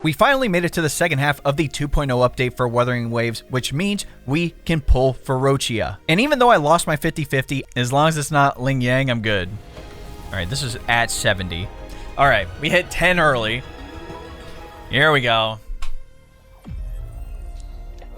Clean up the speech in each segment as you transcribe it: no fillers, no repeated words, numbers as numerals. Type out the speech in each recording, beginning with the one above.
We finally made it to the second half of the 2.0 update for Wuthering Waves, which means we can pull for Roccia. And even though I lost my 50-50, as long as it's not Ling Yang, I'm good. Alright, this is at 70. Alright, we hit 10 early. Here we go.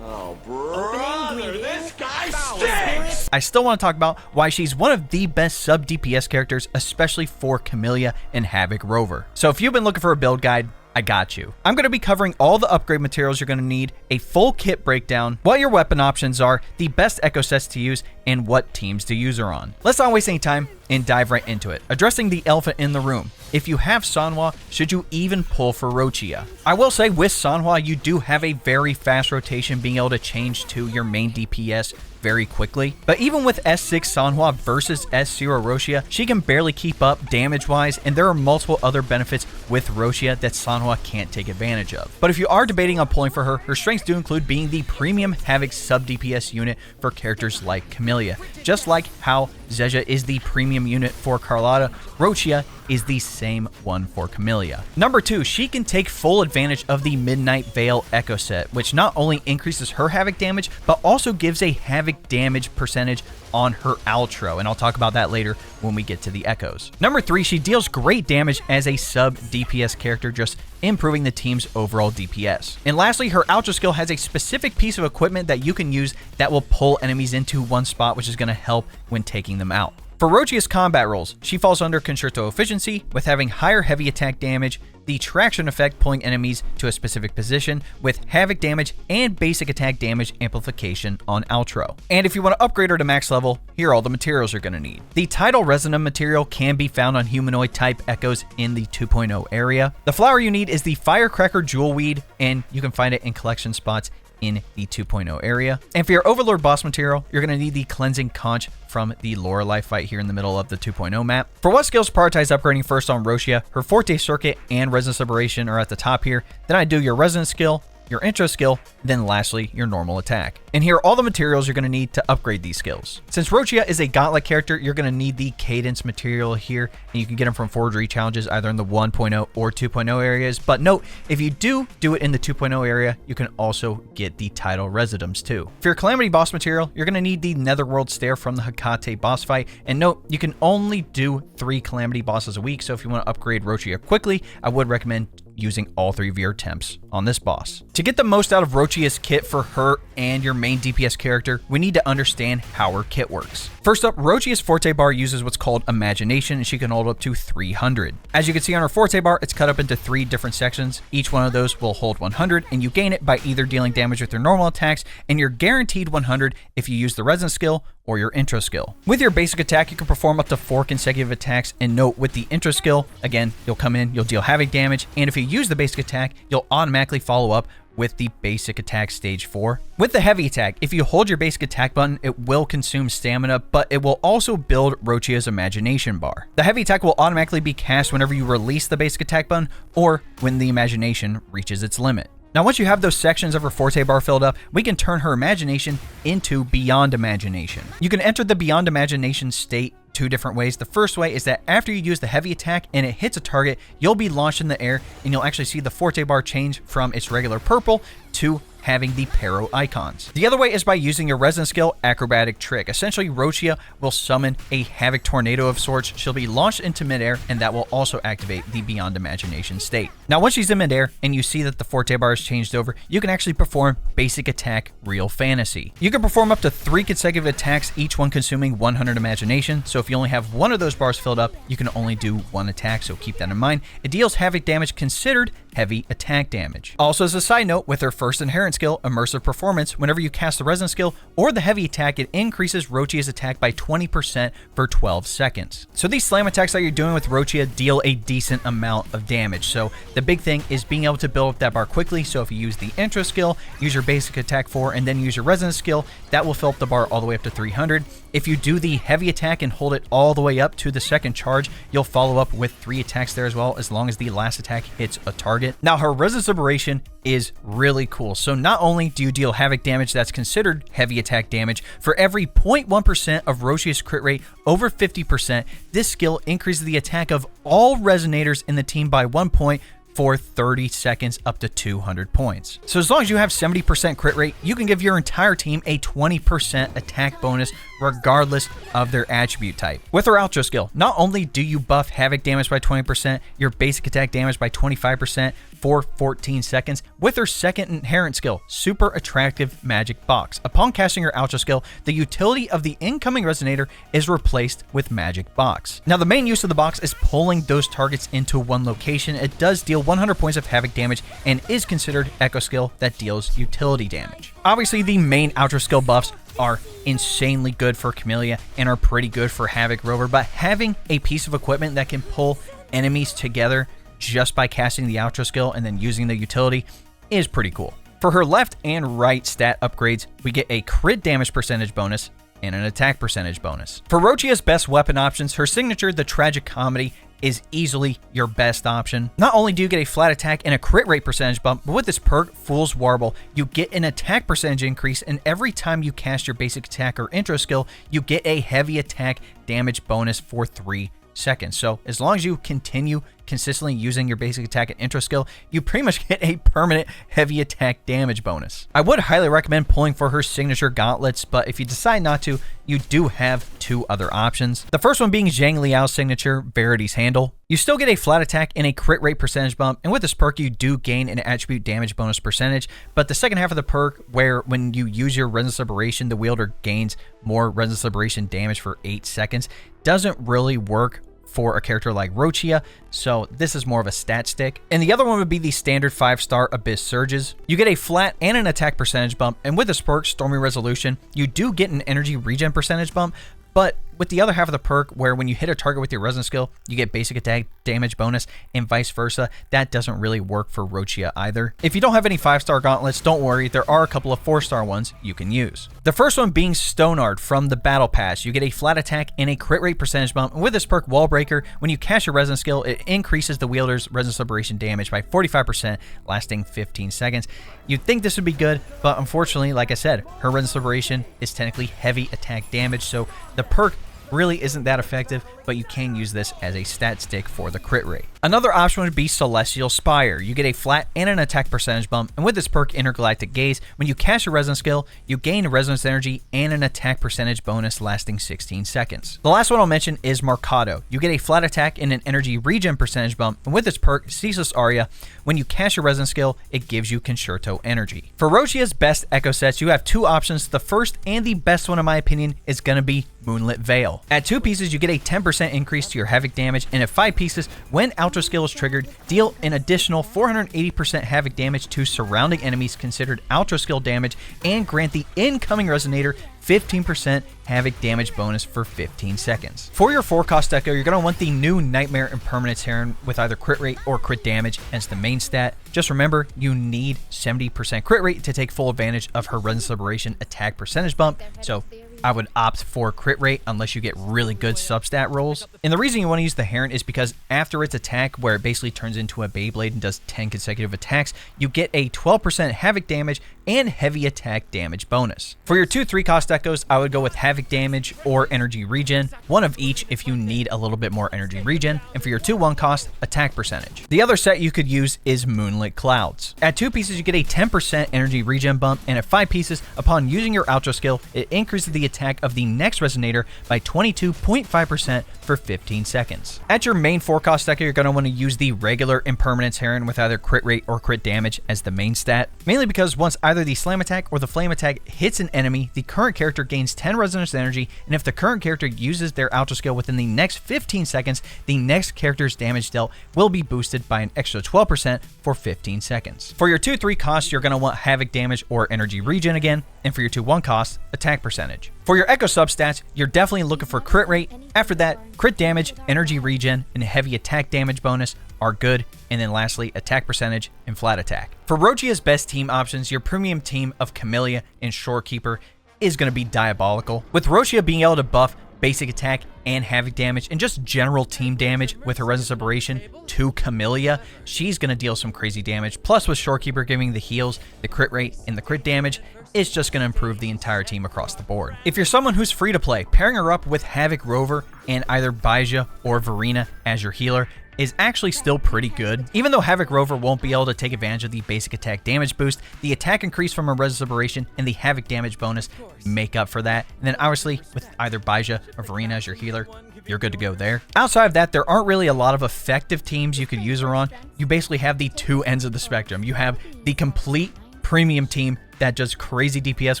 Oh, brother, this guy stinks! I still want to talk about why she's one of the best sub-DPS characters, especially for Camellya and Havoc Rover. So if you've been looking for a build guide, I got you. I'm going to be covering all the upgrade materials you're going to need, a full kit breakdown, what your weapon options are, the best echo sets to use, and what teams to use her on. Let's not waste any time and dive right into it. Addressing the elephant in the room. If you have Sanhua, should you even pull for Roccia? I will say with Sanhua, you do have a very fast rotation being able to change to your main DPS very quickly. But even with S6 Sanhua versus S0 Roccia, she can barely keep up damage-wise, and there are multiple other benefits with Roccia that Sanhua can't take advantage of. But if you are debating on pulling for her, her strengths do include being the premium Havoc sub-DPS unit for characters like Camellya. Just like how Zezha is the premium unit for Carlotta, Roccia is the same one for Camellya. Number 2, she can take full advantage of the Midnight Veil Echo set, which not only increases her Havoc damage, but also gives a Havoc damage percentage on her outro, and I'll talk about that later when we get to the echoes. Number 3, she deals great damage as a sub-DPS character, just improving the team's overall DPS. And lastly, her outro skill has a specific piece of equipment that you can use that will pull enemies into one spot, which is going to help when taking them out. For Roccia's combat roles, she falls under Concerto Efficiency, with having higher heavy attack damage, the traction effect pulling enemies to a specific position, with Havoc damage and basic attack damage amplification on outro. And if you want to upgrade her to max level, here are all the materials you're going to need. The Tidal Resonum material can be found on humanoid type echoes in the 2.0 area. The flower you need is the Firecracker Jewel Weed, and you can find it in collection spots in the 2.0 area. And for your Overlord boss material, you're going to need the Cleansing Conch from the Lorelei fight here in the middle of the 2.0 map. For what skills prioritize upgrading first on Roccia, her Forte Circuit and Resonance Liberation are at the top here. Then I do your Resonance skill, your intro skill, then lastly, your normal attack. And here are all the materials you're going to need to upgrade these skills. Since Roccia is a Gauntlet character, you're going to need the Cadence material here, and you can get them from Forgery challenges either in the 1.0 or 2.0 areas. But note, if you do it in the 2.0 area, you can also get the Tidal Residums too. For your Calamity boss material, you're going to need the Netherworld Stare from the Hecate boss fight. And note, you can only do 3 Calamity bosses a week, so if you want to upgrade Roccia quickly, I would recommend using all 3 of your attempts on this boss. To get the most out of Roccia's kit for her and your main DPS character, we need to understand how her kit works. First up, Roccia's Forte bar uses what's called Imagination, and she can hold up to 300. As you can see on her Forte bar, it's cut up into 3 different sections. Each one of those will hold 100, and you gain it by either dealing damage with your normal attacks, and you're guaranteed 100 if you use the Resonance skill or your intro skill. With your basic attack, you can perform up to 4 consecutive attacks, and note with the intro skill, again, you'll come in, you'll deal Havoc damage, and if you use the basic attack, you'll automatically follow up with the basic attack stage 4. With the heavy attack, if you hold your basic attack button, it will consume stamina, but it will also build Roccia's Imagination bar. The heavy attack will automatically be cast whenever you release the basic attack button or when the Imagination reaches its limit. Now, once you have those sections of her Forte bar filled up, we can turn her Imagination into Beyond Imagination. You can enter the Beyond Imagination state 2 different ways. The first way is that after you use the heavy attack and it hits a target, you'll be launched in the air, and you'll actually see the Forte bar change from its regular purple to having the Pero icons. The other way is by using your Resonance skill, Acrobatic Trick. Essentially, Roccia will summon a Havoc Tornado of sorts. She'll be launched into midair, and that will also activate the Beyond Imagination state. Now, once she's in midair and you see that the Forte bar is changed over, you can actually perform Basic Attack Real Fantasy. You can perform up to 3 consecutive attacks, each one consuming 100 Imagination. So if you only have one of those bars filled up, you can only do 1 attack, so keep that in mind. It deals Havoc damage considered heavy attack damage. Also, as a side note, with her first inherent skill, Immersive Performance, whenever you cast the Resonance skill or the heavy attack, it increases Roccia's attack by 20% for 12 seconds. So these slam attacks that you're doing with Roccia deal a decent amount of damage. So the big thing is being able to build up that bar quickly. So if you use the intro skill, use your basic attack 4, and then use your Resonance skill, that will fill up the bar all the way up to 300. If you do the heavy attack and hold it all the way up to the second charge, you'll follow up with 3 attacks there as well, as long as the last attack hits a target. Now, her Resonance Liberation is really cool. So not only do you deal Havoc damage that's considered heavy attack damage, for every 0.1% of Roccia's crit rate over 50%, this skill increases the attack of all Resonators in the team by 1 point for 30 seconds up to 200 points. So as long as you have 70% crit rate, you can give your entire team a 20% attack bonus regardless of their attribute type. With her outro skill, not only do you buff havoc damage by 20%, your basic attack damage by 25% for 14 seconds, with her second inherent skill, super attractive magic box. Upon casting her outro skill, the utility of the incoming resonator is replaced with magic box. Now the main use of the box is pulling those targets into one location. It does deal 100 points of havoc damage and is considered echo skill that deals utility damage. Obviously the main outro skill buffs are insanely good for Camellya and are pretty good for Havoc Rover, but having a piece of equipment that can pull enemies together just by casting the outro skill and then using the utility is pretty cool. For her left and right stat upgrades, we get a crit damage percentage bonus and an attack percentage bonus. For Roccia's best weapon options, her signature, the Tragicomedy, is easily your best option. Not only do you get a flat attack and a crit rate percentage bump, but with this perk, Fool's Warble, you get an attack percentage increase, and every time you cast your basic attack or intro skill, you get a heavy attack damage bonus for 3 seconds. So as long as you continue consistently using your basic attack and intro skill, you pretty much get a permanent heavy attack damage bonus. I would highly recommend pulling for her signature gauntlets, but if you decide not to, you do have 2 other options. The first one being Zhang Liao's signature, Verity's Handle. You still get a flat attack and a crit rate percentage bump, and with this perk you do gain an attribute damage bonus percentage, but the second half of the perk, where when you use your Resonance Liberation, the wielder gains more Resonance Liberation damage for 8 seconds, doesn't really work for a character like Roccia, so this is more of a stat stick. And the other one would be the standard 5-star Abyss Surges. You get a flat and an attack percentage bump, and with this perk, Stormy Resolution, you do get an energy regen percentage bump, but with the other half of the perk, where when you hit a target with your resonance skill, you get basic attack damage bonus and vice versa, that doesn't really work for Roccia either. If you don't have any 5-star gauntlets, don't worry, there are a couple of 4-star ones you can use. The first one being Stonard from the Battle Pass. You get a flat attack and a crit rate percentage bump, and with this perk, Wall Breaker, when you cast your resonance skill, it increases the wielder's resonance liberation damage by 45%, lasting 15 seconds. You'd think this would be good, but unfortunately, like I said, her resonance liberation is technically heavy attack damage, so the perk really isn't that effective, but you can use this as a stat stick for the crit rate. Another option would be Celestial Spire. You get a flat and an attack percentage bump, and with this perk, Intergalactic Gaze, when you cast your resonance skill, you gain resonance energy and an attack percentage bonus lasting 16 seconds. The last one I'll mention is Mercado. You get a flat attack and an energy regen percentage bump, and with this perk, Ceaseless Aria, when you cast your resonance skill, it gives you Concerto energy. For Roccia's best echo sets, you have 2 options. The first and the best one in my opinion is going to be Moonlit Veil. At 2 pieces, you get a 10% increase to your havoc damage, and at 5 pieces, when outro skill is triggered, deal an additional 480% havoc damage to surrounding enemies considered outro skill damage, and grant the incoming resonator 15% havoc damage bonus for 15 seconds. For your 4-cost echo, you're going to want the new Nightmare Impermanence Heron with either crit rate or crit damage as the main stat. Just remember, you need 70% crit rate to take full advantage of her Resonance Liberation attack percentage bump, so I would opt for crit rate unless you get really good substat rolls. And the reason you want to use the Heron is because after its attack, where it basically turns into a Beyblade and does 10 consecutive attacks, you get a 12% havoc damage and heavy attack damage bonus. For your 2 3-cost echoes, I would go with havoc damage or energy regen, one of each if you need a little bit more energy regen, and for your 2 1-cost, attack percentage. The other set you could use is Moonlit Clouds. At 2 pieces, you get a 10% energy regen bump, and at 5 pieces, upon using your outro skill, it increases the attack of the next resonator by 22.5% for 15 seconds. At your main 4-cost echo, you're going to want to use the regular Impermanence Heron with either crit rate or crit damage as the main stat, mainly because once either the slam attack or the flame attack hits an enemy, the current character gains 10 resonance energy, and if the current character uses their outro skill within the next 15 seconds, the next character's damage dealt will be boosted by an extra 12% for 15 seconds. For your 2 3-costs, you're going to want havoc damage or energy regen again, and for your 2 1-costs, attack percentage. For your echo substats, you're definitely looking for crit rate. After that, crit damage, energy regen, and heavy attack damage bonus are good, and then lastly, attack percentage and flat attack. For Roccia's best team options, your premium team of Camellya and Shorekeeper is going to be diabolical. With Roccia being able to buff basic attack and havoc damage and just general team damage with her Resonance Liberation to Camellya, she's going to deal some crazy damage. Plus with Shorekeeper giving the heals, the crit rate, and the crit damage, it's just going to improve the entire team across the board. If you're someone who's free to play, pairing her up with Havoc Rover and either Baija or Verena as your healer is actually still pretty good. Even though Havoc Rover won't be able to take advantage of the basic attack damage boost, the attack increase from a Resonance Liberation and the Havoc damage bonus make up for that. And then obviously with either Baija or Verena as your healer, you're good to go there. Outside of that, there aren't really a lot of effective teams you could use her on. You basically have the two ends of the spectrum. You have the complete premium team that does crazy DPS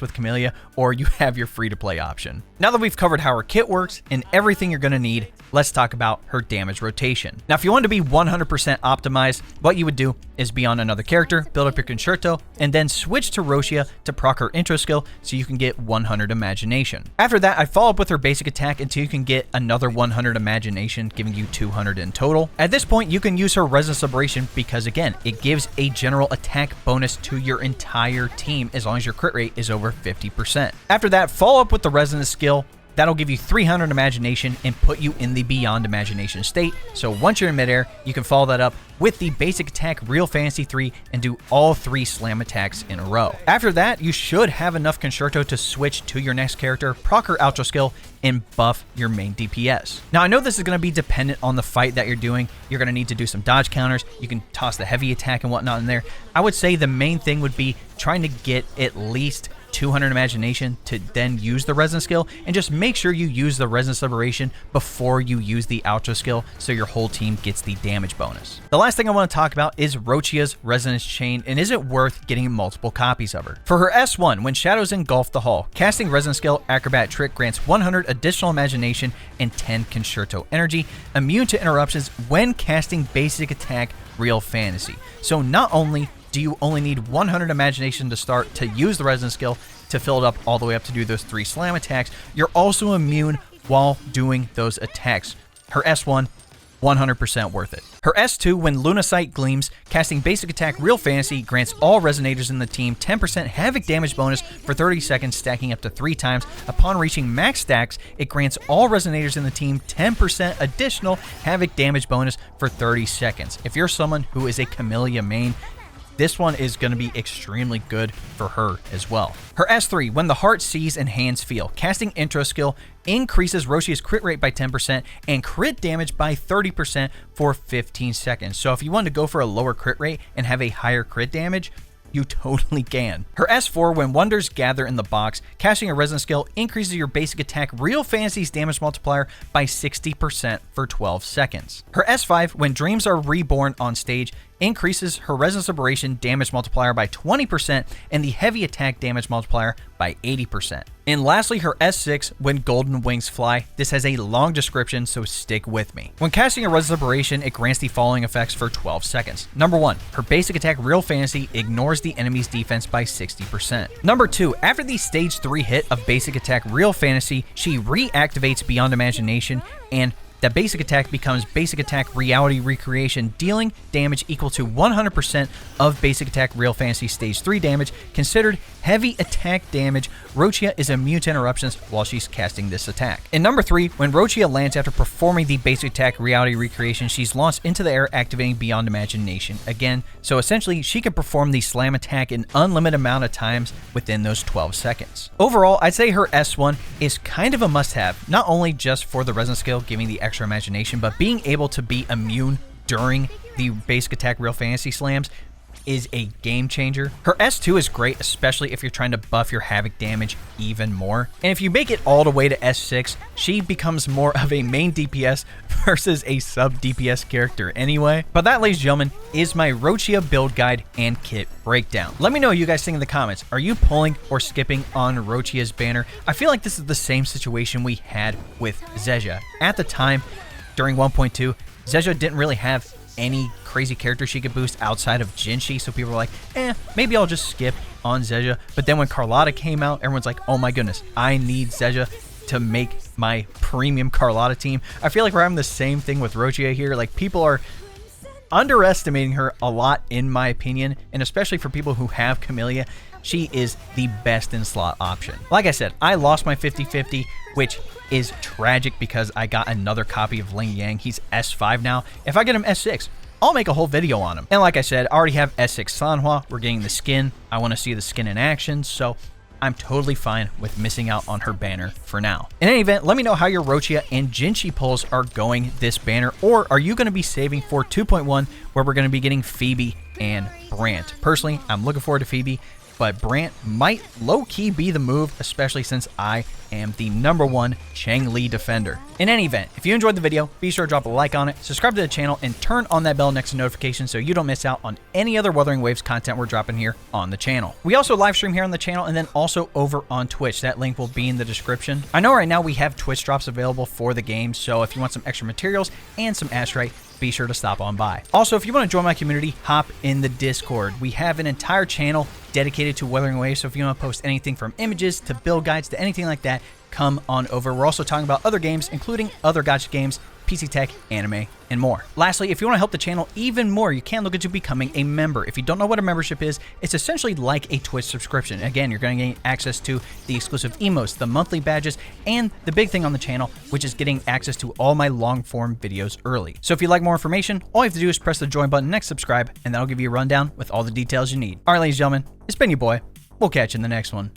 with Camellya, or you have your free-to-play option. Now that we've covered how her kit works and everything you're going to need, let's talk about her damage rotation. Now, if you want to be 100% optimized, what you would do is be on another character, build up your concerto, and then switch to Roccia to proc her intro skill so you can get 100 imagination. After that, I'd follow up with her basic attack until you can get another 100 imagination, giving you 200 in total. At this point, you can use her Resonance Liberation because, again, it gives a general attack bonus to your entire team as long as your crit rate is over 50%. After that, follow up with the Resonance skill. That'll give you 300 imagination and put you in the beyond imagination state. So once you're in midair, you can follow that up with the basic attack Real Fantasy 3 and do all 3 slam attacks in a row. After that, you should have enough concerto to switch to your next character, proc her outro skill, and buff your main DPS. Now, I know this is going to be dependent on the fight that you're doing. You're going to need to do some dodge counters. You can toss the heavy attack and whatnot in there. I would say the main thing would be trying to get at least 200 imagination to then use the Resonance skill, and just make sure you use the Resonance Liberation before you use the outro skill so your whole team gets the damage bonus. The last thing I want to talk about is Roccia's Resonance Chain, and is it worth getting multiple copies of her? For her S1, when shadows engulf the hall, casting Resonance skill Acrobat Trick grants 100 additional imagination and 10 concerto energy, immune to interruptions when casting basic attack Real Fantasy. So not only do you only need 100 imagination to start to use the Resonance skill to fill it up all the way up to do those 3 slam attacks, you're also immune while doing those attacks. Her S1, 100% worth it. Her S2, when Lunasight gleams, casting basic attack Real Fantasy grants all resonators in the team 10% Havoc damage bonus for 30 seconds, stacking up to 3 times. Upon reaching max stacks, it grants all resonators in the team 10% additional Havoc damage bonus for 30 seconds. If you're someone who is a Camellya main, this one is going to be extremely good for her as well. Her S3, when the heart sees and hands feel, casting intro skill increases Roccia's crit rate by 10% and crit damage by 30% for 15 seconds. So if you want to go for a lower crit rate and have a higher crit damage, you totally can. Her S4, when wonders gather in the box, casting a Resonance skill increases your basic attack Real Fantasy's damage multiplier by 60% for 12 seconds. Her S5, when dreams are reborn on stage, increases her Resonance Liberation damage multiplier by 20% and the heavy attack damage multiplier by 80%. And lastly, her S6, when golden wings fly. This has a long description, so stick with me. When casting a Resonance Liberation, it grants the following effects for 12 seconds. Number 1, her basic attack Real Fantasy ignores the enemy's defense by 60%. Number 2, after the stage 3 hit of basic attack Real Fantasy, she reactivates Beyond Imagination, and that basic attack becomes basic attack Reality Recreation, dealing damage equal to 100% of basic attack Real Fantasy stage 3 damage. Considered heavy attack damage, Roccia is immune to interruptions while she's casting this attack. And number 3, when Roccia lands after performing the basic attack Reality Recreation, she's launched into the air, activating Beyond Imagination again. So essentially, she can perform the slam attack an unlimited amount of times within those 12 seconds. Overall, I'd say her S1 is kind of a must-have, not only just for the Resonance skill, giving the extra imagination, but being able to be immune during the basic attack Real Fantasy slams is a game changer. Her S2 is great, especially if you're trying to buff your Havoc damage even more. And if you make it all the way to S6, she becomes more of a main DPS versus a sub-DPS character anyway. But that, ladies and gentlemen, is my Roccia build guide and kit breakdown. Let me know what you guys think in the comments. Are you pulling or skipping on Roccia's banner? I feel like this is the same situation we had with Zezha. At the time, during 1.2, Zezha didn't really have any crazy character she could boost outside of Jinshi, so people were like, maybe I'll just skip on Zezha. But then when Carlotta came out, everyone's like, oh my goodness, I need Zezha to make my premium Carlotta team. I feel like we're having the same thing with Roccia here. Like, people are underestimating her a lot, in my opinion, and especially for people who have Camellya, she is the best in slot option. Like I said, I lost my 50-50, which is tragic because I got another copy of Ling Yang. He's S5 now. If I get him S6, I'll make a whole video on him. And like I said, I already have S6 Sanhua. We're getting the skin. I want to see the skin in action, so I'm totally fine with missing out on her banner for now. In any event, let me know how your Roccia and Jinchi pulls are going this banner, or are you going to be saving for 2.1 where we're going to be getting Phoebe and Brant? Personally, I'm looking forward to Phoebe, but Brant might low-key be the move, especially since I am the #1 Chang-Li defender. In any event, if you enjoyed the video, be sure to drop a like on it, subscribe to the channel, and turn on that bell next to notifications so you don't miss out on any other Wuthering Waves content we're dropping here on the channel. We also live stream here on the channel and then also over on Twitch. That link will be in the description. I know right now we have Twitch drops available for the game, so if you want some extra materials and some Astrite, be sure to stop on by. Also, if you want to join my community, hop in the Discord. We have an entire channel dedicated to Wuthering Waves, so if you want to post anything from images to build guides to anything like that, come on over. We're also talking about other games, including other gacha games, PC tech, anime, and more. Lastly, if you want to help the channel even more, you can look into becoming a member. If you don't know what a membership is, it's essentially like a Twitch subscription. Again, you're going to gain access to the exclusive emotes, the monthly badges, and the big thing on the channel, which is getting access to all my long-form videos early. So if you'd like more information, all you have to do is press the join button next subscribe, and that'll give you a rundown with all the details you need. All right, ladies and gentlemen, it's been your boy. We'll catch you in the next one.